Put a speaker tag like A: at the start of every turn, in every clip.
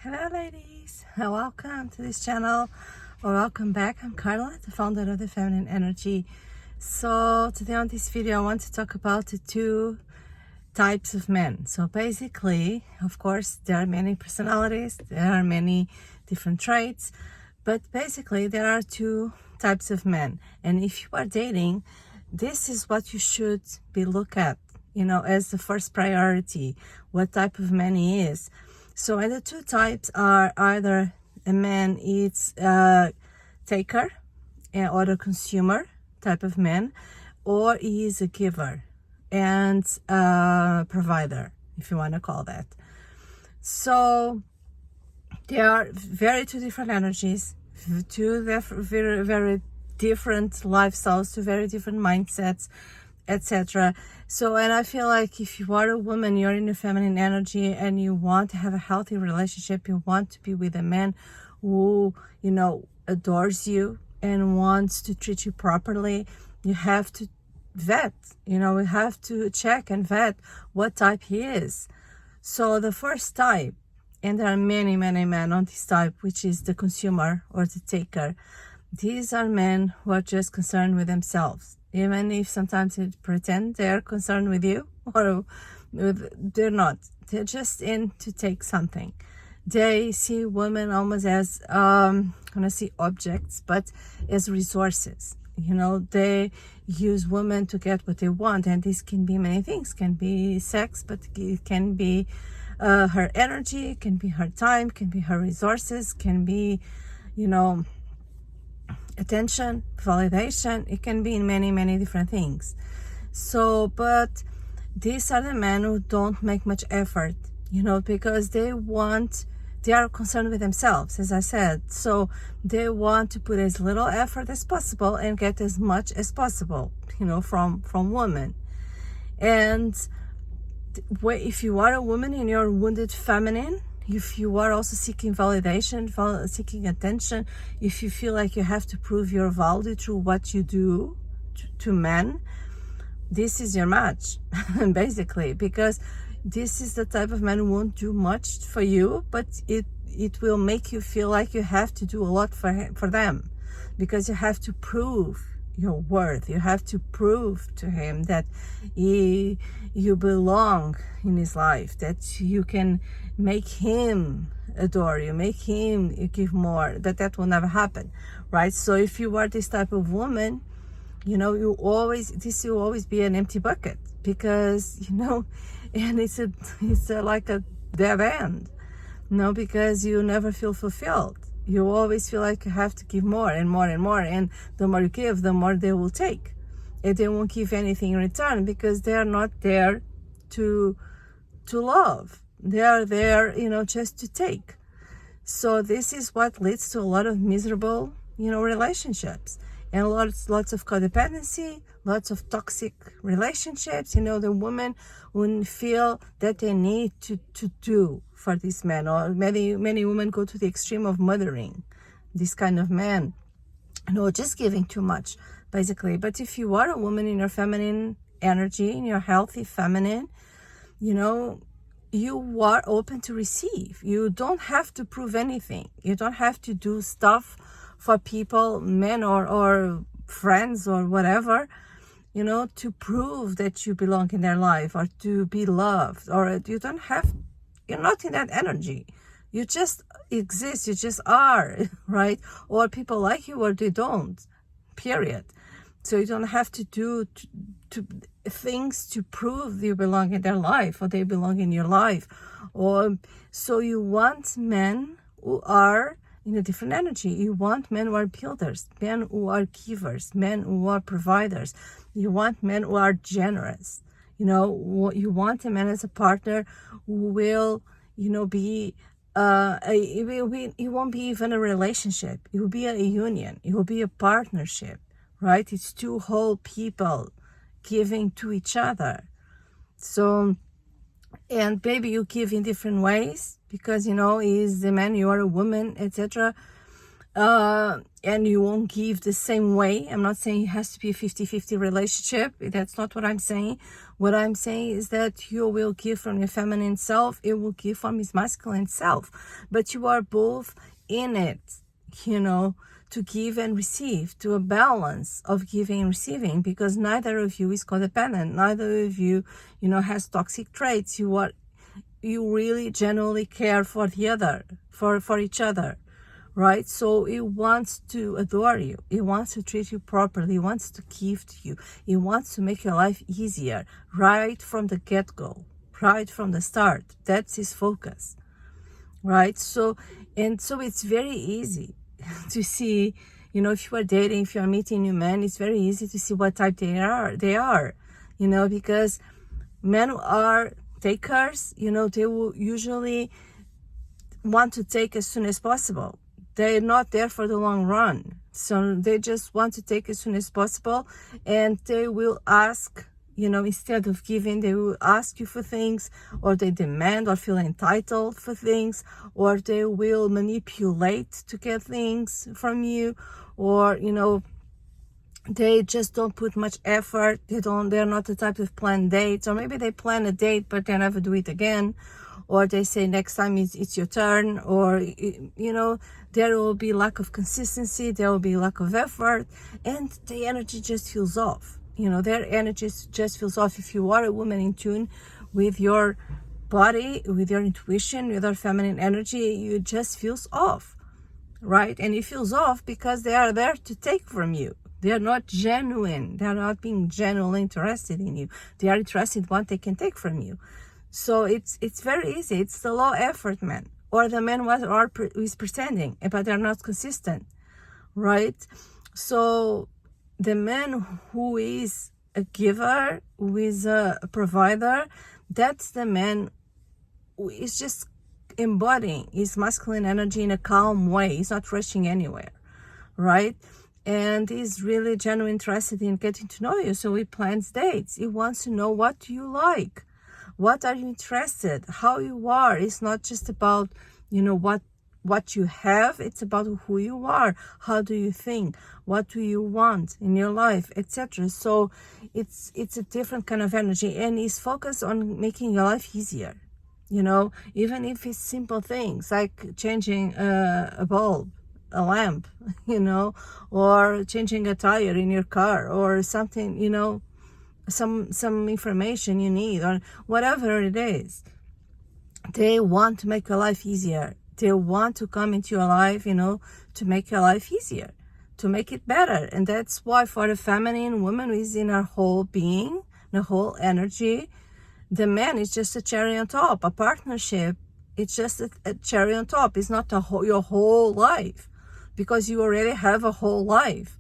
A: Hello ladies, welcome to this channel or welcome back. I'm Carla, the founder of the Feminine Energy. So today on this video I want to talk about the two types of men. So basically, of course, there are many personalities, there are many different traits, but basically there are two types of men. And if you are dating, this is what you should be look at, as the first priority, what type of man he is. So, and the two types are either a man is a taker or a consumer type of man, or he is a giver and a provider, if you want to call that. So they are two different energies, two very, very different lifestyles, two very different mindsets, etc. So, and I feel like if you are a woman, you're in a feminine energy and you want to have a healthy relationship, you want to be with a man who, adores you and wants to treat you properly, you have to vet, we have to check and vet what type he is. So the first type, and there are many, many men on this type, which is the consumer or the taker. These are men who are just concerned with themselves. Even if sometimes they pretend they're concerned with you, or they're not. They're just in to take something. They see women almost as, objects, but as resources. They use women to get what they want, and this can be many things. Can be sex, but it can be her energy, can be her time, can be her resources, can be, attention, validation. It can be in many, many different things. So, but these are the men who don't make much effort, because they are concerned with themselves, as I said. So they want to put as little effort as possible and get as much as possible, from women. And if you are a woman and you're wounded feminine, if you are also seeking validation, seeking attention, if you feel like you have to prove your value through what you do to men, this is your match, basically, because this is the type of man who won't do much for you, but it will make you feel like you have to do a lot for them, because you have to prove your worth. You have to prove to him that you belong in his life, that you can make him adore you, make him give more, that will never happen, right? So if you are this type of woman, this will always be an empty bucket, because, and it's like a dead end, because you never feel fulfilled. You always feel like you have to give more and more and more, and the more you give, the more they will take, and they won't give anything in return, because they are not there to love. They are there, just to take. So this is what leads to a lot of miserable, relationships, and lots of codependency, lots of toxic relationships. The women wouldn't feel that they need to do for this man, or many women go to the extreme of mothering this kind of man, just giving too much, basically. But if you are a woman in your feminine energy, in your healthy feminine, you are open to receive. You don't have to prove anything. You don't have to do stuff for people, men or friends or whatever, to prove that you belong in their life or to be loved. Or you're not in that energy. You just exist. You just are, right? Or people like you or they don't, period. So you don't have to do things to prove you belong in their life or they belong in your life. Or so you want men who are in a different energy. You want men who are builders, men who are givers, men who are providers. You want men who are generous. You want a man as a partner who will, be it won't be even a relationship. It will be a union. It will be a partnership, right? It's two whole people giving to each other. So, and maybe you give in different ways, because he's the man, you are a woman, etc. and you won't give the same way. I'm not saying it has to be a 50-50 relationship. That's not what I'm saying. What I'm saying is that you will give from your feminine self, it will give from his masculine self, but you are both in it, you know, to give and receive, to a balance of giving and receiving, because neither of you is codependent, neither of you, you know, has toxic traits. You really genuinely care for the other, for each other, right? So it wants to adore you, it wants to treat you properly, it wants to give to you, it wants to make your life easier right from the get-go, right from the start. That's his focus, right? So it's very easy to see, you know, if you are dating, if you are meeting new men, it's very easy to see what type they are, you know, because men who are takers, you know, they will usually want to take as soon as possible. They're not there for the long run, so they just want to take as soon as possible, and they will ask, you know, instead of giving, they will ask you for things, or they demand or feel entitled for things, or they will manipulate to get things from you, or, you know, they just don't put much effort. They're not the type of plan dates, or maybe they plan a date but they never do it again, or they say next time it's your turn, or, you know, there will be lack of consistency, there will be lack of effort, and the energy just feels off. You know, their energy just feels off. If you are a woman in tune with your body, with your intuition, with your feminine energy, it just feels off, right? And it feels off because they are there to take from you. They are not genuine. They are not being genuinely interested in you. They are interested in what they can take from you. So it's very easy. It's the low effort man, or the man who is pretending, but they're not consistent, right? So the man who is a giver, who is a provider, that's the man who is just embodying his masculine energy in a calm way. He's not rushing anywhere, right? And he's really genuinely interested in getting to know you. So he plans dates. He wants to know what you like, what are you interested, how you are. It's not just about, you know, what you have. It's about who you are, how do you think, what do you want in your life, etc. So it's a different kind of energy, and he's focused on making your life easier, you know, even if it's simple things like changing a bulb, a lamp, you know, or changing a tire in your car, or something, you know, some information you need, or whatever it is. They want to make your life easier. They want to come into your life, you know, to make your life easier, to make it better. And that's why for the feminine woman who is in her whole being, the whole energy, the man is just a cherry on top. A partnership, it's just a cherry on top. It's not your whole life, because you already have a whole life.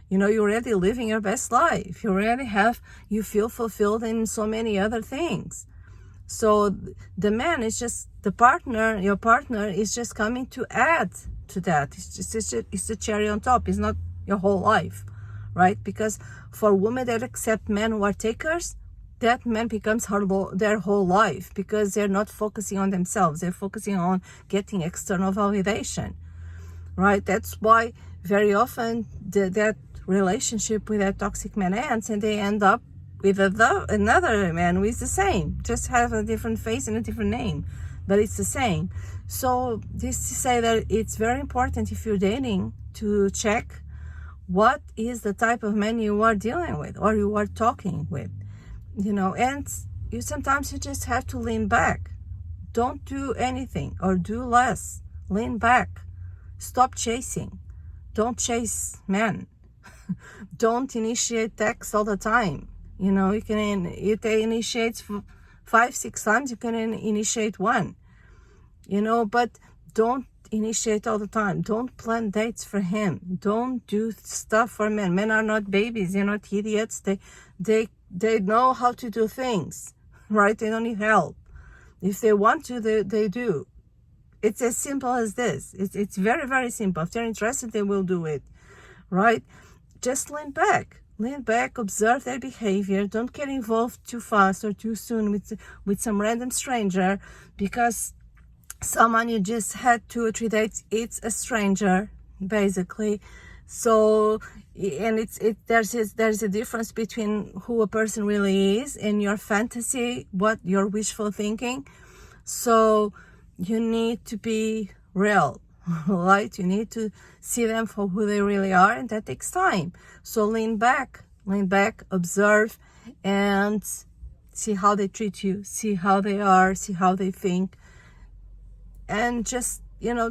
A: You know, you're already living your best life. You feel fulfilled in so many other things. So the man is just the partner, your partner is just coming to add to that. It's a cherry on top. It's not your whole life, right? Because for women that accept men who are takers, that man becomes their whole life, because they're not focusing on themselves. They're focusing on getting external validation, right? That's why very often that relationship with that toxic man ends, and they end up with another man who is the same, just have a different face and a different name, but it's the same. So this to say that it's very important, if you're dating, to check what is the type of man you are dealing with or you are talking with, you know. And sometimes you just have to lean back. Don't do anything, or do less. Lean back. Stop chasing. Don't chase men. Don't initiate text all the time. You know, if they initiate 5-6 times, you can initiate one, you know, but don't initiate all the time. Don't plan dates for him. Don't do stuff for men. Men are not babies. They're not idiots. They know how to do things, right? They don't need help. If they want to, they do. It's as simple as this. It's very, very simple. If they're interested, they will do it, right? Just lean back. Lean back, observe their behavior. Don't get involved too fast or too soon with some random stranger, because someone you just had 2 or 3 dates, it's a stranger. basically. So, and there's a difference between who a person really is and your fantasy, what your wishful thinking. So you need to be real, right? You need to see them for who they really are, and that takes time. So lean back, observe, and see how they treat you, see how they are, see how they think, and just,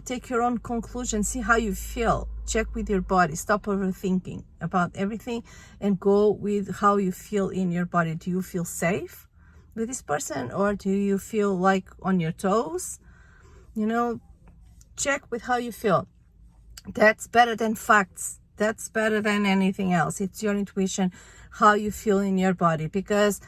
A: take your own conclusion, see how you feel, check with your body, stop overthinking about everything, and go with how you feel in your body. Do you feel safe with this person, or do you feel like on your toes? Check with how you feel. That's better than facts. That's better than anything else. It's your intuition, how you feel in your body, because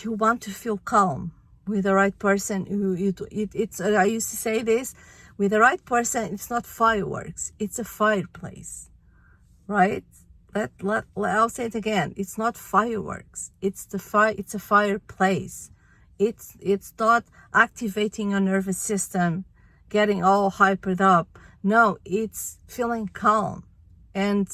A: you want to feel calm with the right person. I used to say this, with the right person, it's not fireworks, it's a fireplace, right? I'll say it again. It's not fireworks. It's a fireplace. It's not activating your nervous system, getting all hypered up. No, it's feeling calm and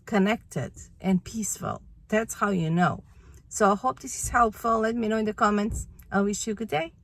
A: connected and peaceful. That's how you know. So I hope this is helpful. Let me know in the comments. I wish you a good day.